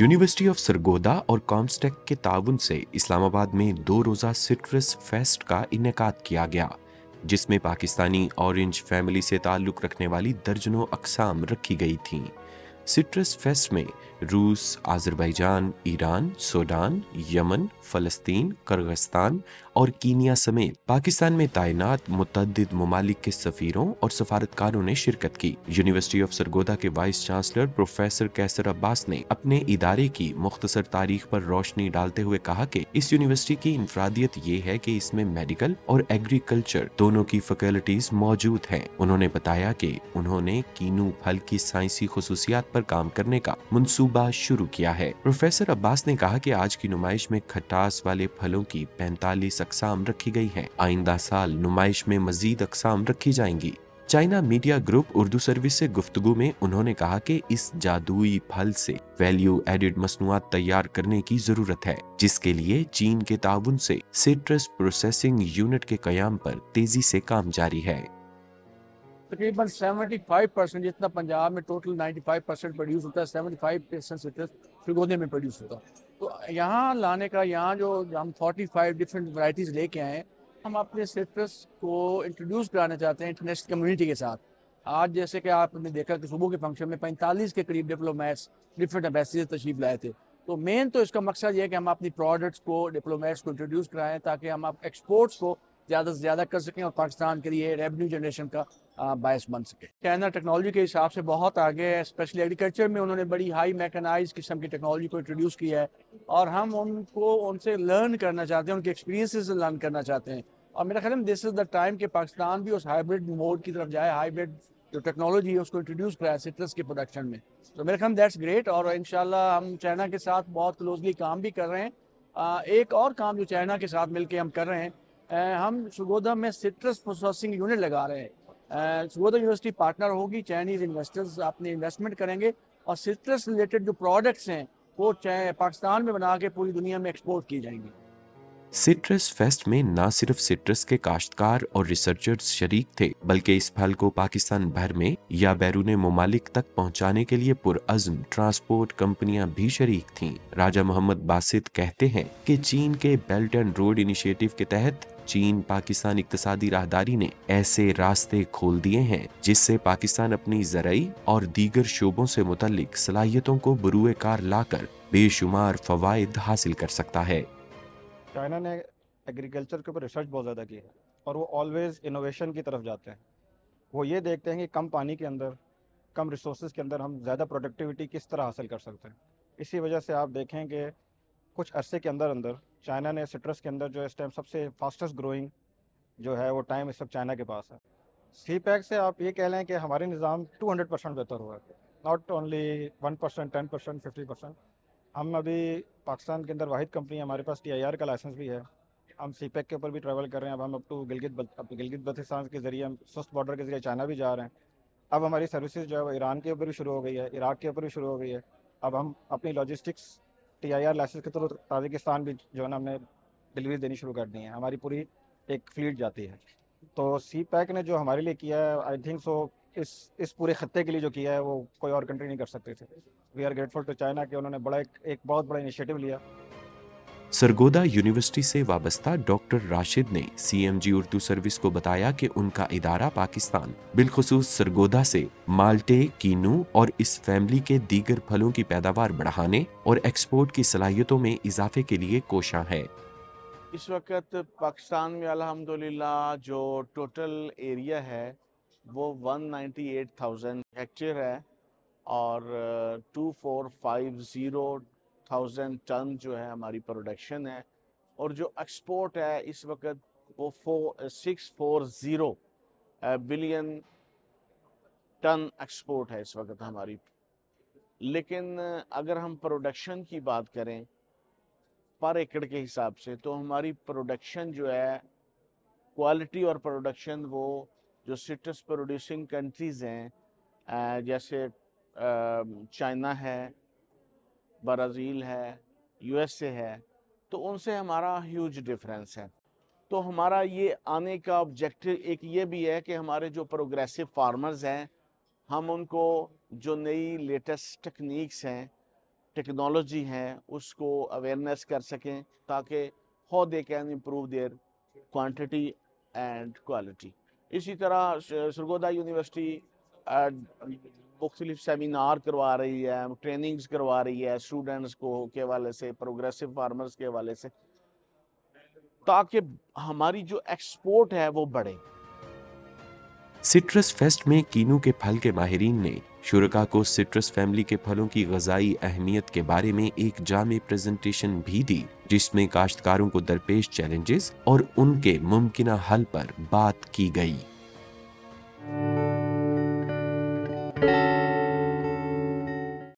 University of Sargodha और कॉम्स्टेक के ताउन से इस्लामाबाद में 2 रोज़ा सिट्रस फेस्ट का इनेकाद किया गया, जिसमें पाकिस्तानी ऑरेंज फैमिली से ताल्लुक़ रखने वाली दर्जनों अक़साम रखी गई थीं। सिट्रस फेस्ट में रूस, आज़रबाईजान, ईरान, सूडान, यमन, फ़लस्तीन, किर्गिस्तान और कीनिया समेत पाकिस्तान में तैनात मुतअद्दिद ममालिक के सफ़ीरों और सफारतकारों ने शिरकत की। यूनिवर्सिटी ऑफ सरगोदा के वाइस चांसलर प्रोफेसर कैसर अब्बास ने अपने इदारे की मुख्तसर तारीख पर रोशनी डालते हुए कहा कि इस यूनिवर्सिटी की इनफरादियत ये है कि इसमें मेडिकल और एग्रीकल्चर दोनों की फैकल्टीज मौजूद हैं। उन्होंने बताया कि उन्होंने कीनू फल की साइंसी खुसूसियात पर काम करने का मंसूबा शुरू किया है। प्रोफेसर अब्बास ने कहा कि आज की नुमाइश में खटास वाले फलों की 45 अक़साम रखी गई हैं। आइंदा साल नुमाइश में मजीद अक़साम रखी जाएंगी। China media group Urdu service से गुफ्तगू में उन्होंने कहा कि इस जादुई फल से वैल्यू एडिड मसनूआत तैयार करने की जरूरत है, जिसके लिए चीन के ताउन से सिट्रस प्रोसेसिंग यूनिट के कयाम पर तेजी से काम जारी है। तकरीबन 75% जितना पंजाब में टोटल 95% प्रोड्यूस होता है, 75% सिट्रस श्रीगोदे में प्रोड्यूस होता है। तो यहाँ लाने का, यहाँ जो हम 45 डिफरेंट वैरायटीज़ लेके आए हैं, हम अपने सिट्रस को इंट्रोड्यूस कराना चाहते हैं इंटरनेशनल कम्युनिटी के साथ। आज जैसे कि आपने देखा कि सुबह के फंक्शन में 45 के करीब डिप्लोमेट्स डिफरेंट एम्बेसी से तशरीफ लाए थे। तो मेन तो इसका मकसद ये है कि हम अपनी प्रोडक्ट्स को डिप्लोमेट्स को इंट्रोड्यूस कराएं, ताकि हम एक्सपोर्ट्स को ज़्यादा से ज़्यादा कर सकें और पाकिस्तान के लिए रेवेन्यू जनरेशन का बायस बन सके। चाइना टेक्नोलॉजी के हिसाब से बहुत आगे है, स्पेशली एग्रीकल्चर में उन्होंने बड़ी हाई मैकेनाइज किस्म की टेक्नोलॉजी को इंट्रोड्यूस किया है और हम उनसे लर्न करना चाहते हैं, उनके एक्सपीरियंसेस से लर्न करना चाहते हैं। और मेरा ख्याल है दिस इज द टाइम कि पाकिस्तान भी उस हाइब्रिड मोड की तरफ जाए, हाइब्रिड जो टेक्नोलॉजी है उसको इंट्रोड्यूस कराए सिट्रस के प्रोडक्शन में। तो मेरा ख्याल दैट्स ग्रेट और इंशाल्लाह हम चाइना के साथ बहुत क्लोजली काम भी कर रहे हैं। एक और काम जो चाइना के साथ मिलकर हम कर रहे हैं, हम सरगोदा में सिट्रस प्रोसेसिंग यूनिट लगा रहे हैं। सरगोदा यूनिवर्सिटी पार्टनर होगी, चाइनीज इन्वेस्टर्स अपने इन्वेस्टमेंट करेंगे और सिट्रस रिलेटेड जो प्रोडक्ट्स हैं वो पाकिस्तान में बना के पूरी दुनिया में एक्सपोर्ट की जाएंगी। सिट्रस फेस्ट में न सिर्फ सिट्रस के काश्तकार और रिसर्चर्स शरीक थे, बल्कि इस फल को पाकिस्तान भर में या बैरून ममालिक तक पहुंचाने के लिए पुरअज़्म ट्रांसपोर्ट कंपनियां भी शरीक थीं। राजा मोहम्मद बासित कहते हैं कि चीन के बेल्ट एंड रोड इनिशिएटिव के तहत चीन पाकिस्तान इक्तिसादी राहदारी ने ऐसे रास्ते खोल दिए हैं जिससे पाकिस्तान अपनी ज़राई और दीगर शोबों से मुतल्लिक सलाहियतों को बरूए कार लाकर बेशुमार फवायद हासिल कर सकता है। चाइना ने एग्रीकल्चर के ऊपर रिसर्च बहुत ज़्यादा की है और वो ऑलवेज़ इनोवेशन की तरफ जाते हैं। वो ये देखते हैं कि कम पानी के अंदर, कम रिसोर्सेज के अंदर हम ज़्यादा प्रोडक्टिविटी किस तरह हासिल कर सकते हैं। इसी वजह से आप देखें कि कुछ अरसे के अंदर अंदर चाइना ने सिट्रस के अंदर जो इस टाइम सबसे फास्टेस्ट ग्रोइंग जो है वो टाइम इस वक्त चाइना के पास है। सी पैक से आप ये कह लें कि हमारे निज़ाम 200% बेहतर हुआ है, नॉट ओनली 1%, 10%, 50%। हम अभी पाकिस्तान के अंदर वाहिद कंपनी, हमारे पास TIR का लाइसेंस भी है। हम सी पैक के ऊपर भी ट्रैवल कर रहे हैं। अब हम अप टू गिलगित बल्तिस्तान के ज़रिए, हम सुस्त बॉर्डर के ज़रिए चाइना भी जा रहे हैं। अब हमारी सर्विसेज जो है वो ईरान के ऊपर भी शुरू हो गई है, इराक के ऊपर भी शुरू हो गई है। अब हम अपनी लॉजिस्टिक्स TIR लाइसेंस के थ्रू ताजिकिस्तान भी जो है ना हमने डिलीवरी देनी शुरू कर दी है। हमारी पूरी एक फ्लीट जाती है। तो सी पैक ने जो हमारे लिए किया है, आई थिंक सो इस पूरे खत्ते के लिए जो किया है वो कोई और कंट्री नहीं कर सकते थे। We are grateful to China कि उन्होंने एक बहुत बड़ा इनिशिएटिव लिया। सरगोदा यूनिवर्सिटी से वाबस्ता डॉक्टर राशिद ने CMG उर्दू सर्विस को बताया कि उनका इदारा पाकिस्तान, बिलखुसूस सरगोदा से माल्टे, कीनू और इस फैमिली के दीगर फलों की पैदावार बढ़ाने और एक्सपोर्ट की सलाहियतों में इजाफे के लिए कोशां है। इस वक्त पाकिस्तान में अल्हम्दुलिल्लाह जो टोटल एरिया है वो 198,000 हेक्टेयर है और 2450,000 टन जो है हमारी प्रोडक्शन है और जो एक्सपोर्ट है इस वक्त वो 640 बिलियन टन एक्सपोर्ट है इस वक्त हमारी। लेकिन अगर हम प्रोडक्शन की बात करें पर एकड़ के हिसाब से, तो हमारी प्रोडक्शन जो है, क्वालिटी और प्रोडक्शन, वो जो सिट्रस प्रोड्यूसिंग कंट्रीज़ हैं जैसे चाइना है, ब्राज़ील है, USA है, तो उनसे हमारा ह्यूज डिफरेंस है। तो हमारा ये आने का ऑब्जेक्टिव एक ये भी है कि हमारे जो प्रोग्रेसिव फार्मर्स हैं हम उनको जो नई लेटेस्ट टेक्निक्स हैं टेक्नोलॉजी है उसको अवेयरनेस कर सकें, ताकि how they can improve their quantity and quality. इसी तरह सरगोदा यूनिवर्सिटी मुख्तलिफ सेमिनार करवा रही है, ट्रेनिंग्स करवा रही है स्टूडेंट्स को के हवाले से, प्रोग्रेसिव फार्मर्स के हवाले से, ताकि हमारी जो एक्सपोर्ट है वो बढ़े। सिट्रस फेस्ट में कीनू के फल के माहिरीन ने शुरका को सिट्रस फैमिली के फलों की ग़िज़ाई अहमियत के बारे में एक जामे प्रेजेंटेशन भी दी, जिसमें काश्तकारों को दरपेश चैलेंजेस और उनके मुमकिना हल पर बात की गई।